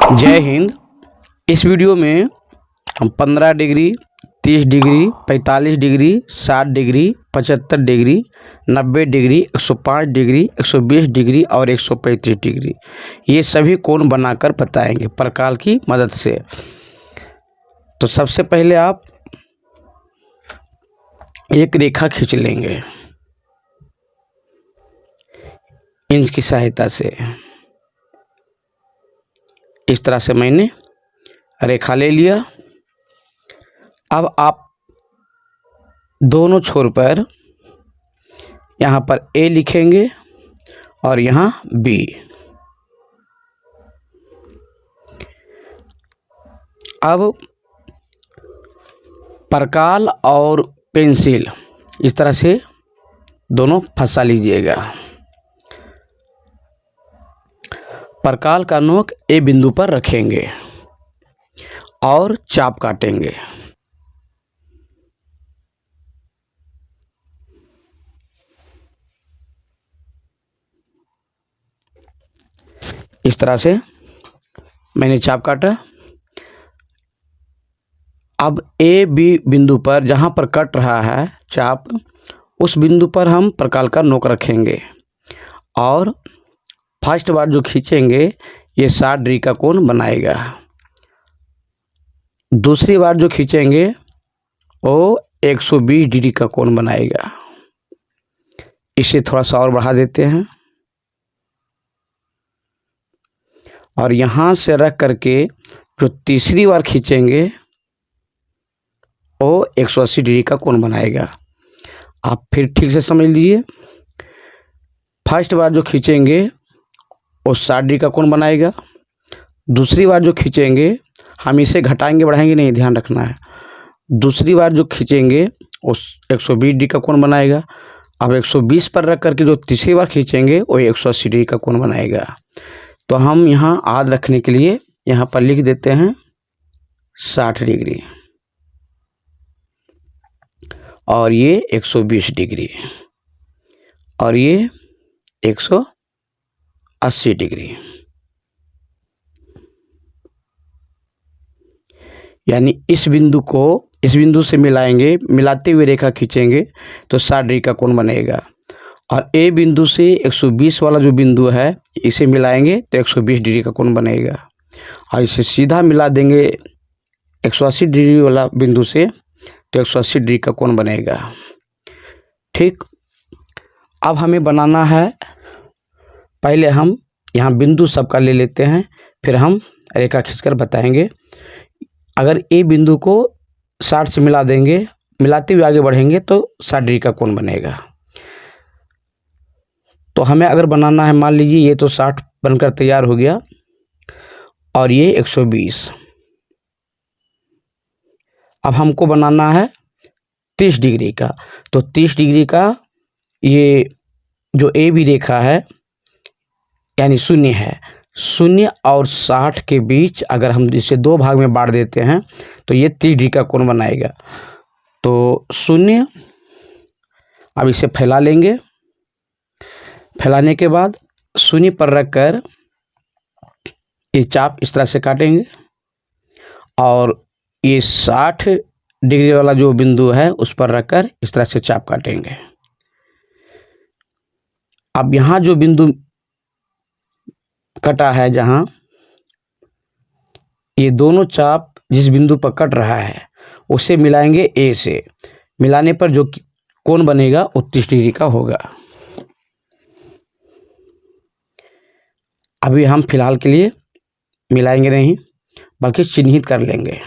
जय हिंद। इस वीडियो में हम 15 degree, 30 degree, 45 degree, 60 degree, 75 degree, 90 degree, 105 degree, 120 degree और 135 डिग्री ये सभी कोण बनाकर बताएंगे प्रकाल की मदद से। तो सबसे पहले आप एक रेखा खींच लेंगे इंच की सहायता से। इस तरह से मैंने रेखा ले लिया। अब आप दोनों छोर पर यहाँ पर ए लिखेंगे और यहाँ बी। अब प्रकाल और पेंसिल इस तरह से दोनों फंसा लीजिएगा। प्रकाल का नोक ए बिंदु पर रखेंगे और चाप काटेंगे। इस तरह से मैंने चाप काटा। अब ए बी बिंदु पर जहाँ पर कट रहा है चाप, उस बिंदु पर हम प्रकाल का नोक रखेंगे और फर्स्ट बार जो खींचेंगे ये 60 डिग्री का कोण बनाएगा। दूसरी बार जो खींचेंगे वो 120 डिग्री का कोण बनाएगा। इसे थोड़ा सा और बढ़ा देते हैं और यहाँ से रख करके जो तीसरी बार खींचेंगे वो 180 डिग्री का कोण बनाएगा। आप फिर ठीक से समझ लीजिए। फर्स्ट बार जो खींचेंगे वो 60 डिग्री का कोण बनाएगा। दूसरी बार जो खींचेंगे, हम इसे घटाएंगे बढ़ाएंगे नहीं, ध्यान रखना है। दूसरी बार जो खींचेंगे वो 120 डिग्री का कोण बनाएगा। अब 120 पर रख करके जो तीसरी बार खींचेंगे वो 180 डिग्री का कोण बनाएगा। तो हम यहाँ आद रखने के लिए यहाँ पर लिख देते हैं 60 डिग्री और ये 120 डिग्री और ये 180 डिग्री। यानी इस बिंदु को इस बिंदु से मिलाएंगे, मिलाते हुए रेखा खींचेंगे तो 60 डिग्री का कोण बनेगा। और ए बिंदु से 120 वाला जो बिंदु है इसे मिलाएंगे तो 120 डिग्री का कोण बनेगा। और इसे सीधा मिला देंगे 180 डिग्री वाला बिंदु से तो 180 डिग्री का कोण बनेगा। ठीक। अब हमें बनाना है, पहले हम यहाँ बिंदु सबका ले लेते हैं, फिर हम रेखा खींचकर बताएंगे। अगर ए बिंदु को 60 से मिला देंगे, मिलाते हुए आगे बढ़ेंगे तो 60 डिग्री का कोण बनेगा। तो हमें अगर बनाना है, मान लीजिए ये तो 60 बनकर तैयार हो गया और ये 120। अब हमको बनाना है 30 डिग्री का। तो 30 डिग्री का ये जो ए बी रेखा है यानी शून्य है, शून्य और 60 के बीच अगर हम इसे दो भाग में बांट देते हैं तो ये 30 डिग्री का कोण बनाएगा। तो शून्य, अब इसे फैला लेंगे। फैलाने के बाद शून्य पर रखकर ये चाप इस तरह से काटेंगे और ये 60 डिग्री वाला जो बिंदु है उस पर रखकर इस तरह से चाप काटेंगे। अब यहाँ जो बिंदु कटा है, जहाँ ये दोनों चाप जिस बिंदु पर कट रहा है उसे मिलाएंगे ए से। मिलाने पर जो कोण बनेगा वो 30 डिग्री का होगा। अभी हम फिलहाल के लिए मिलाएंगे नहीं बल्कि चिन्हित कर लेंगे।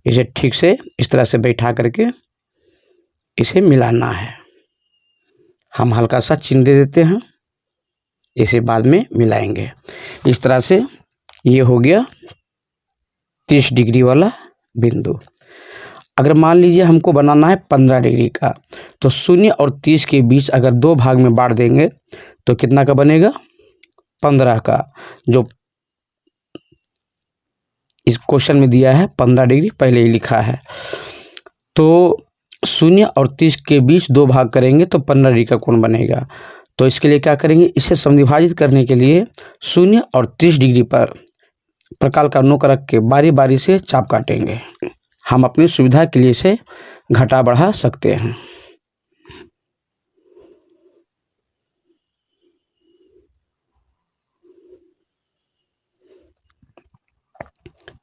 इसे ठीक से इस तरह से बैठा करके इसे मिलाना है। हम हल्का सा चिन्ह दे देते हैं, इसे बाद में मिलाएंगे। इस तरह से ये हो गया 30 डिग्री वाला बिंदु। अगर मान लीजिए हमको बनाना है 15 डिग्री का, तो 0 और 30 के बीच अगर दो भाग में बांट देंगे तो कितना का बनेगा? 15 का। जो इस क्वेश्चन में दिया है 15 डिग्री पहले ही लिखा है। तो 0 और 30 के बीच दो भाग करेंगे तो 15 डिग्री का कोण बनेगा। तो इसके लिए क्या करेंगे, इसे समद्विभाजित करने के लिए 0 और 30 डिग्री पर प्रकाल का नोक रख के बारी बारी से चाप काटेंगे। हम अपनी सुविधा के लिए इसे घटा बढ़ा सकते हैं।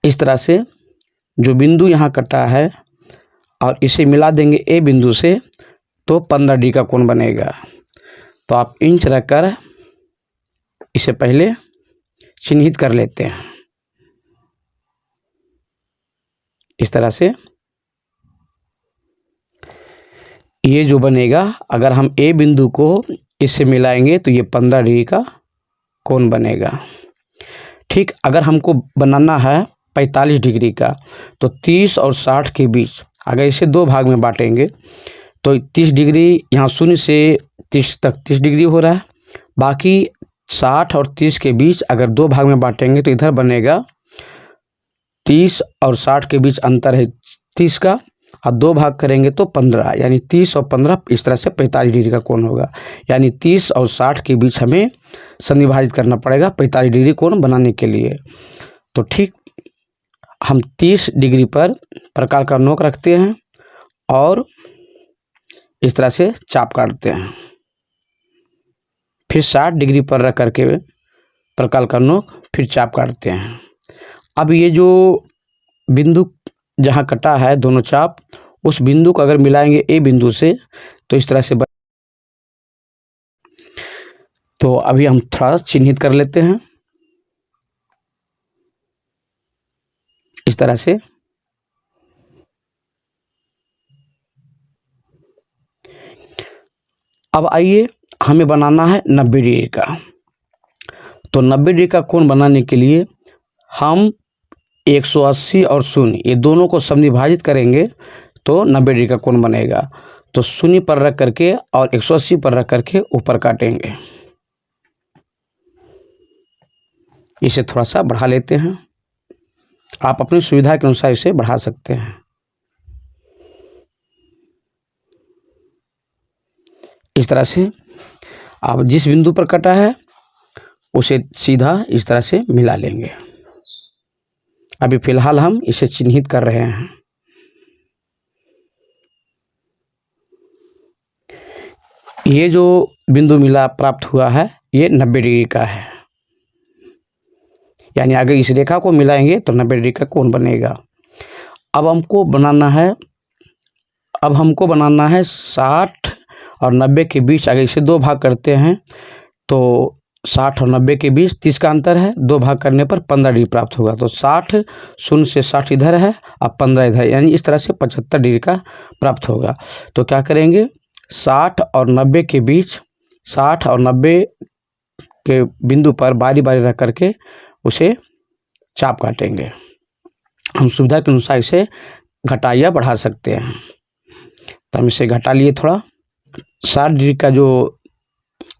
इस तरह से जो बिंदु यहाँ कटा है और इसे मिला देंगे ए बिंदु से, तो 15 डिग्री का कोण बनेगा। तो आप इंच रखकर इसे पहले चिन्हित कर लेते हैं। इस तरह से ये जो बनेगा, अगर हम ए बिंदु को इससे मिलाएंगे तो ये 15 डिग्री का कोण बनेगा। ठीक, अगर हमको बनाना है 45 डिग्री का, तो 30 और 60 के बीच अगर इसे 2 भाग में बांटेंगे तो 30 डिग्री यहाँ 0 से 30 तक 30 डिग्री हो रहा है। बाकी 60 और 30 के बीच अगर 2 भाग में बांटेंगे तो इधर बनेगा 30 और 60 के बीच अंतर है 30 का, और 2 भाग करेंगे तो 15, यानी 30 और 15 इस तरह से 45 डिग्री का कोण होगा। यानी 30 और 60 के बीच हमें समद्विभाजित करना पड़ेगा 45 डिग्री कोण बनाने के लिए। तो ठीक, हम 30 डिग्री पर प्रकाल का नोक रखते हैं और इस तरह से चाप काटते हैं। फिर 60 डिग्री पर रख करके प्रकाल का नोक फिर चाप काटते हैं। अब ये जो बिंदु जहाँ कटा है दोनों चाप, उस बिंदु को अगर मिलाएंगे ए बिंदु से तो इस तरह से तो अभी हम थोड़ा चिन्हित कर लेते हैं। इस तरह से अब आइए, हमें बनाना है 90 डिग्री का। तो 90 डिग्री का कोण बनाने के लिए हम 180 और 0 ये दोनों को समद्विभाजित करेंगे तो 90 डिग्री का कोण बनेगा। तो 0 पर रख करके और 180 पर रख करके ऊपर काटेंगे। इसे थोड़ा सा बढ़ा लेते हैं, आप अपनी सुविधा के अनुसार इसे बढ़ा सकते हैं। इस तरह से आप जिस बिंदु पर कटा है उसे सीधा इस तरह से मिला लेंगे। अभी फिलहाल हम इसे चिन्हित कर रहे हैं। ये जो बिंदु मिला प्राप्त हुआ है ये 90 डिग्री का है, यानी अगर इस रेखा को मिलाएंगे तो 90 डिग्री का कोण बनेगा। अब हमको बनाना है 60 और 90 के बीच, अगर इसे 2 भाग करते हैं तो 60 और 90 के बीच 30 का अंतर है, 2 भाग करने पर 15 डिग्री प्राप्त होगा। तो 60 0 से 60 इधर है और 15 इधर, यानी इस तरह से 75 डिग्री का प्राप्त होगा। तो क्या करेंगे, 60 और 90 के बीच 60 और 90 के बिंदु पर बारी बारी रख करके उसे चाप काटेंगे। हम सुविधा के अनुसार इसे घटा या बढ़ा सकते हैं। तो हम इसे घटा लिए थोड़ा। 60 डिग्री का जो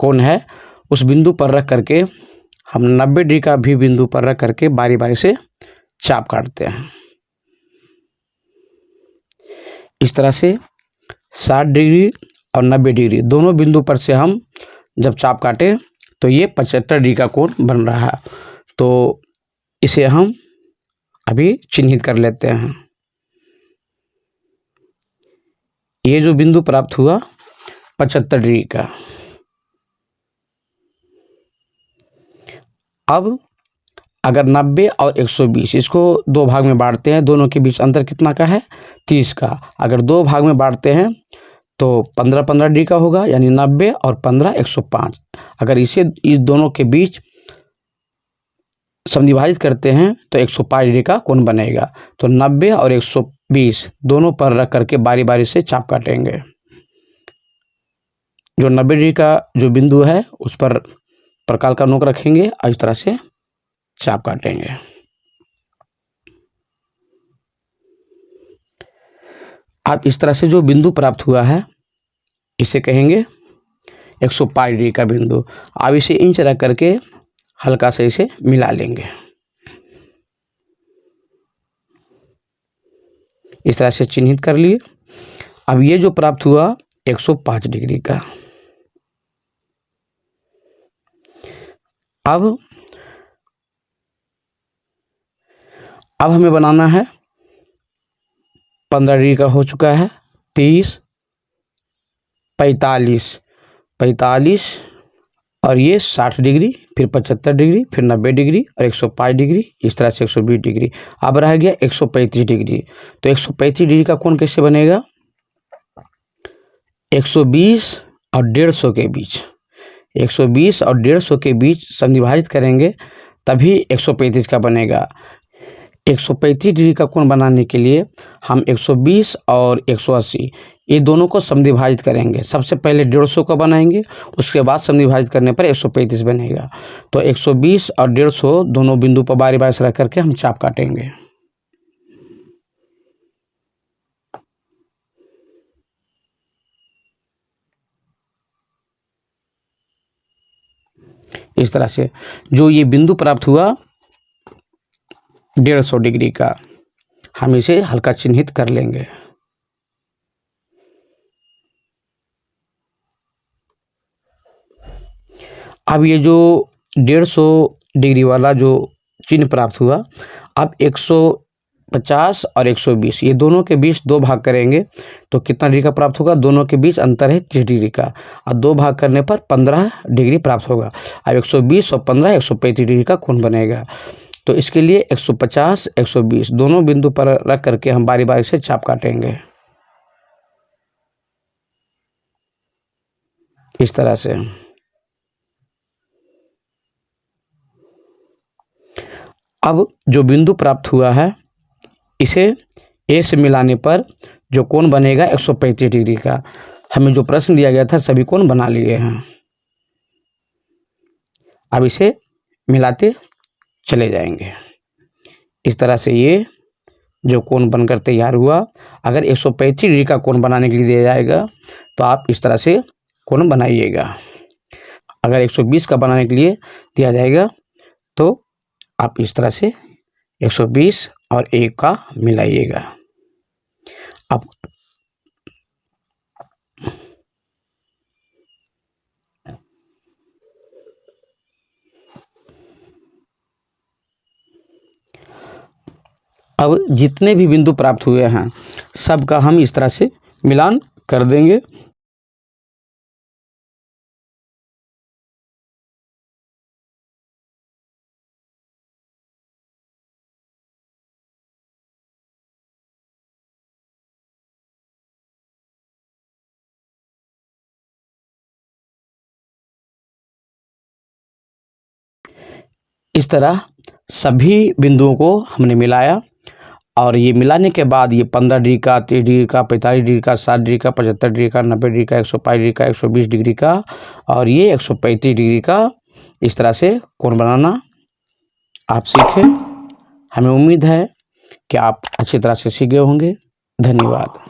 कोण है उस बिंदु पर रख करके हम 90 डिग्री का भी बिंदु पर रख करके बारी बारी से चाप काटते हैं। इस तरह से 60 डिग्री और 90 डिग्री दोनों बिंदु पर से हम जब चाप काटे तो ये 75 डिग्री का कोण बन रहा है। तो इसे हम अभी चिन्हित कर लेते हैं। ये जो बिंदु प्राप्त हुआ 75 डिग्री का। अब अगर 90 और 120 इसको 2 भाग में बांटते हैं, दोनों के बीच अंतर कितना का है, 30 का। अगर 2 भाग में बांटते हैं तो 15-15 डिग्री का होगा, यानी 90 और 15 105। अगर इस दोनों के बीच समद्विभाजित करते हैं तो 105 डिग्री का कोण बनेगा। तो 90 और 120 दोनों पर रख करके बारी बारी से चाप काटेंगे। जो 90 डिग्री का जो बिंदु है उस पर प्रकाल का नोक रखेंगे और इस तरह से चाप काटेंगे। अब इस तरह से जो बिंदु प्राप्त हुआ है इसे कहेंगे 105 डिग्री का बिंदु। अब इसे इंच रख करके हल्का से इसे मिला लेंगे। इस तरह से चिन्हित कर लिए। अब ये जो प्राप्त हुआ 105 डिग्री का, अब हमें बनाना है 15 डिग्री का हो चुका है, 30, 45 और ये 60 डिग्री, फिर 75 डिग्री, फिर 90 डिग्री और 105 डिग्री, इस तरह से 120 डिग्री। अब रह गया 135 डिग्री। तो 135 डिग्री का कोण कैसे बनेगा? 120 और 150 के बीच, 120 और 150 के बीच समद्विभाजित करेंगे तभी 135 का बनेगा। 135 डिग्री का कोण बनाने के लिए हम 120 और 180 ये दोनों को समद्विभाजित करेंगे। सबसे पहले 150 का बनाएंगे, उसके बाद समद्विभाजित करने पर 135 बनेगा। तो 120 और 150 दोनों बिंदु पर बारी बारी से रख करके हम चाप काटेंगे। इस तरह से जो ये बिंदु प्राप्त हुआ 150 डिग्री का, हम इसे हल्का चिन्हित कर लेंगे। अब ये जो 150 डिग्री वाला जो चिन्ह प्राप्त हुआ, अब 150 और 120 ये दोनों के बीच 2 भाग करेंगे तो कितना डिग्री का प्राप्त होगा? दोनों के बीच अंतर है 30 डिग्री का, और 2 भाग करने पर 15 डिग्री प्राप्त होगा। अब 120 और 15 135 डिग्री का कोण बनेगा। तो इसके लिए 150 120 दोनों बिंदु पर रख करके हम बारी बारी से चाप काटेंगे इस तरह से। अब जो बिंदु प्राप्त हुआ है इसे ए से मिलाने पर जो कोण बनेगा 135 डिग्री का। हमें जो प्रश्न दिया गया था सभी कोण बना लिए हैं। अब इसे मिलाते चले जाएंगे। इस तरह से ये जो कोण बनकर तैयार हुआ, अगर 135 डिग्री का कोण बनाने के लिए दिया जाएगा तो आप इस तरह से कोण बनाइएगा। अगर 120 का बनाने के लिए दिया जाएगा तो आप इस तरह से 120 और 1 का मिलाइएगा। अब जितने भी बिंदु प्राप्त हुए हैं सब का हम इस तरह से मिलान कर देंगे। इस तरह सभी बिंदुओं को हमने मिलाया और ये मिलाने के बाद ये 15 डिग्री का, 30 डिग्री का, 45 डिग्री का, 60 डिग्री का, 75 डिग्री का, 90 डिग्री का, 105 डिग्री का, 120 डिग्री का और ये 135 डिग्री का इस तरह से कोण बनाना आप सीखे। हमें उम्मीद है कि आप अच्छी तरह से सीखे होंगे। धन्यवाद।